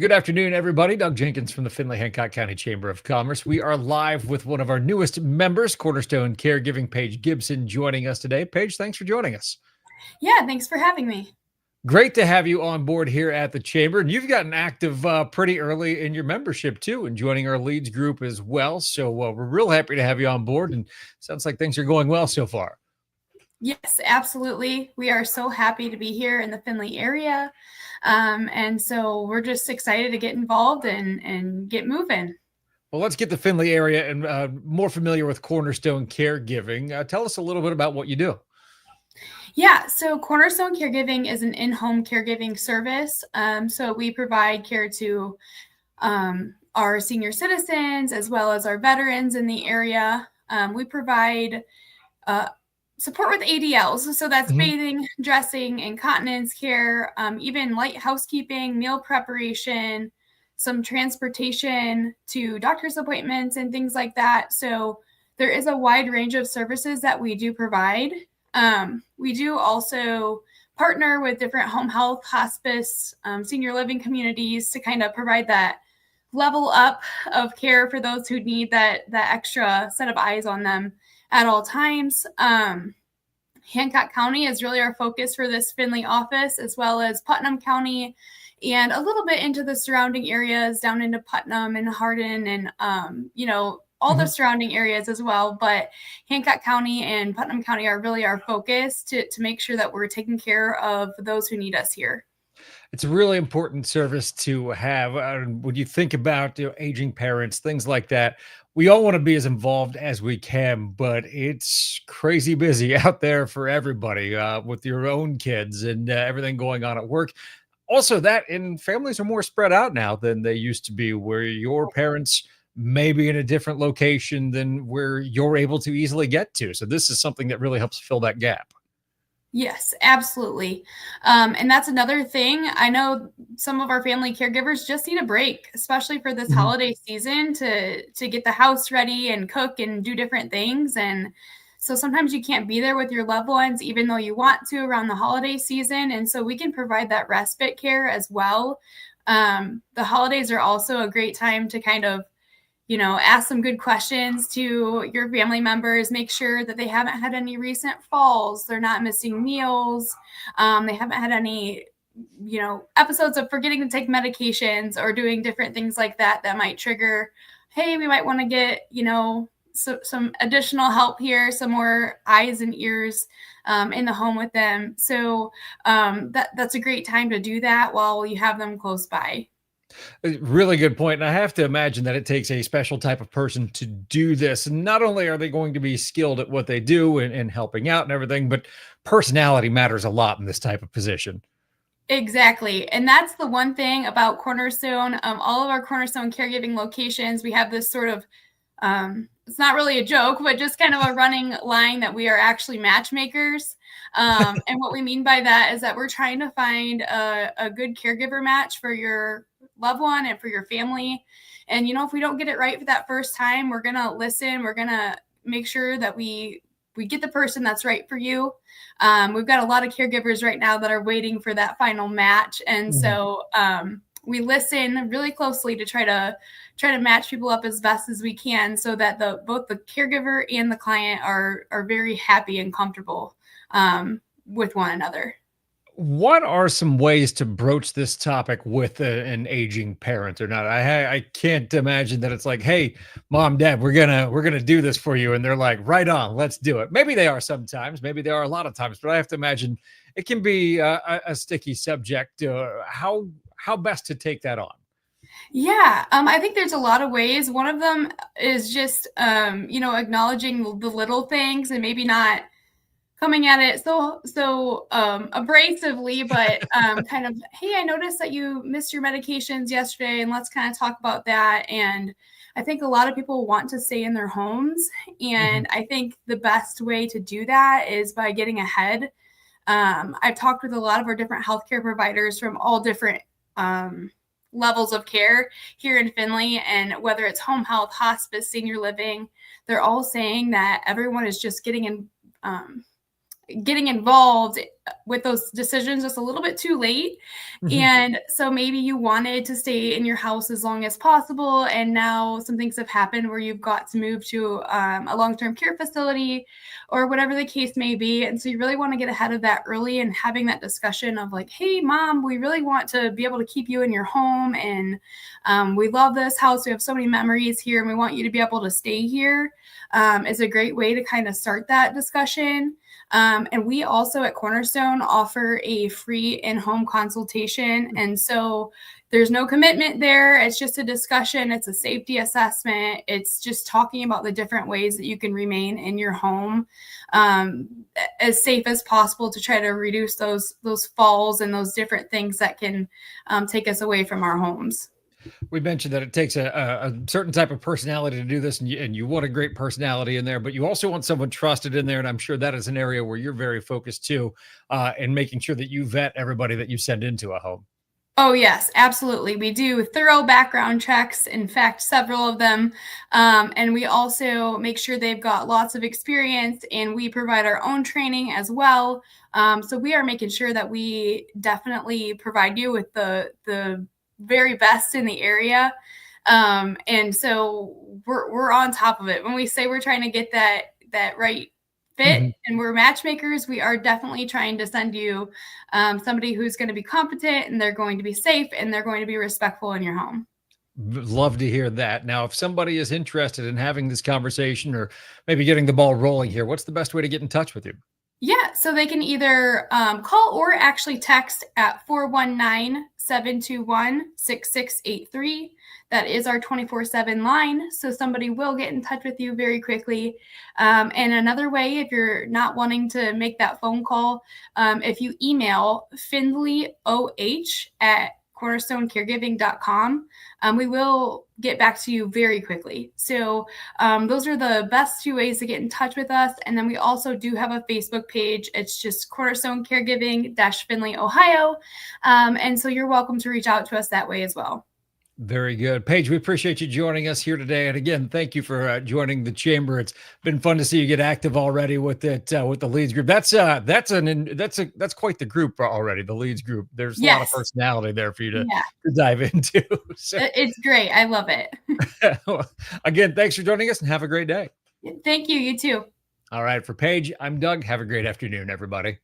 Good afternoon, everybody. Doug Jenkins from the Findlay-Hancock County Chamber of Commerce. We are live with one of our newest members, Cornerstone Caregiving, Paige Gibson, joining us today. Paige, thanks for joining us. Yeah, thanks for having me. Great to have you on board here at the Chamber. And you've gotten active pretty early in your membership, too, and joining our leads group as well. So we're real happy to have you on board. And sounds like things are going well so far. Yes, absolutely. We are so happy to be here in the Findlay area. And so we're just excited to get involved and get moving. Well, let's get the Findlay area and more familiar with Cornerstone Caregiving. Tell us a little bit about what you do. Yeah, so Cornerstone Caregiving is an in-home caregiving service. So we provide care to our senior citizens as well as our veterans in the area. We provide support with ADLs. So that's bathing, dressing, incontinence care, even light housekeeping, meal preparation, some transportation to doctor's appointments and things like that. So there is a wide range of services that we do provide. We do also partner with different home health, hospice, senior living communities to kind of provide that level up of care for those who need that extra set of eyes on them at all times. Hancock County is really our focus for this Findlay office, as well as Putnam County and a little bit into the surrounding areas down into Putnam and Hardin and, all the surrounding areas as well. But Hancock County and Putnam County are really our focus to make sure that we're taking care of those who need us here. It's a really important service to have. When you think about aging parents, things like that, we all want to be as involved as we can, but it's crazy busy out there for everybody with your own kids and everything going on at work. Also, that and families are more spread out now than they used to be, where your parents may be in a different location than where you're able to easily get to. So this is something that really helps fill that gap. Yes, absolutely. And that's another thing. I know some of our family caregivers just need a break, especially for this holiday season to get the house ready and cook and do different things. And so sometimes you can't be there with your loved ones, even though you want to around the holiday season. And so we can provide that respite care as well. The holidays are also a great time to kind of ask some good questions to your family members, make sure that they haven't had any recent falls, they're not missing meals, they haven't had any, episodes of forgetting to take medications or doing different things like that might trigger, hey, we might want to get, some additional help here, some more eyes and ears in the home with them. So that's a great time to do that while you have them close by. Really good point. And I have to imagine that it takes a special type of person to do this. And not only are they going to be skilled at what they do and helping out and everything, but personality matters a lot in this type of position. Exactly. And that's the one thing about Cornerstone. All of our Cornerstone caregiving locations, we have this sort of, it's not really a joke, but just kind of a running line that we are actually matchmakers. And what we mean by that is that we're trying to find a good caregiver match for your loved one and for your family. And, if we don't get it right for that first time, we're going to listen. We're going to make sure that we get the person that's right for you. We've got a lot of caregivers right now that are waiting for that final match. And so we listen really closely to try to match people up as best as we can so that both the caregiver and the client are very happy and comfortable with one another. What are some ways to broach this topic with an aging parent or not? I can't imagine that it's like, hey, mom, dad, we're gonna do this for you, and they're like, right on, let's do it. Maybe they are sometimes, maybe they are a lot of times, but I have to imagine it can be a sticky subject. How best to take that on? Yeah, I think there's a lot of ways. One of them is just acknowledging the little things and maybe not coming at it so abrasively, but kind of, hey, I noticed that you missed your medications yesterday, and let's kind of talk about that. And I think a lot of people want to stay in their homes, and I think the best way to do that is by getting ahead. I've talked with a lot of our different healthcare providers from all different levels of care here in Findlay, and whether it's home health, hospice, senior living, they're all saying that everyone is just getting getting involved with those decisions just a little bit too late. Mhm. And so maybe you wanted to stay in your house as long as possible. And now some things have happened where you've got to move to a long term care facility or whatever the case may be. And so you really want to get ahead of that early and having that discussion of like, hey, mom, we really want to be able to keep you in your home. And we love this house. We have so many memories here and we want you to be able to stay here. Is a great way to kind of start that discussion. And we also at Cornerstone offer a free in-home consultation. And so there's no commitment there. It's just a discussion. It's a safety assessment. It's just talking about the different ways that you can remain in your home as safe as possible to try to reduce those falls and those different things that can take us away from our homes. We mentioned that it takes a certain type of personality to do this, and you want a great personality in there, but you also want someone trusted in there. And I'm sure that is an area where you're very focused too, and making sure that you vet everybody that you send into a home. Oh, yes, absolutely. We do thorough background checks, in fact, several of them. And we also make sure they've got lots of experience and we provide our own training as well. So we are making sure that we definitely provide you with the very best in the area. And so we're on top of it. When we say we're trying to get that right fit Mhm. and we're matchmakers, we are definitely trying to send you somebody who's going to be competent and they're going to be safe and they're going to be respectful in your home. Love to hear that. Now, if somebody is interested in having this conversation or maybe getting the ball rolling here, what's the best way to get in touch with you? Yeah, so they can either call or actually text at 419-721-6683. That is our 24/7 line. So somebody will get in touch with you very quickly. And another way, if you're not wanting to make that phone call, if you email findleyoh @cornerstonecaregiving.com, we will get back to you very quickly. So those are the best two ways to get in touch with us. And then we also do have a Facebook page. It's just Cornerstone Caregiving Findlay, Ohio. And so you're welcome to reach out to us that way as well. Very good. Paige, we appreciate you joining us here today. And again, thank you for joining the chamber. It's been fun to see you get active already with it, with the leads group. That's quite the group already, the leads group. There's a lot of Yes. personality there for you Yeah. to dive into. So It's great. I love it. again, thanks for joining us and have a great day. Thank you. You too. All right. For Paige, I'm Doug. Have a great afternoon, everybody.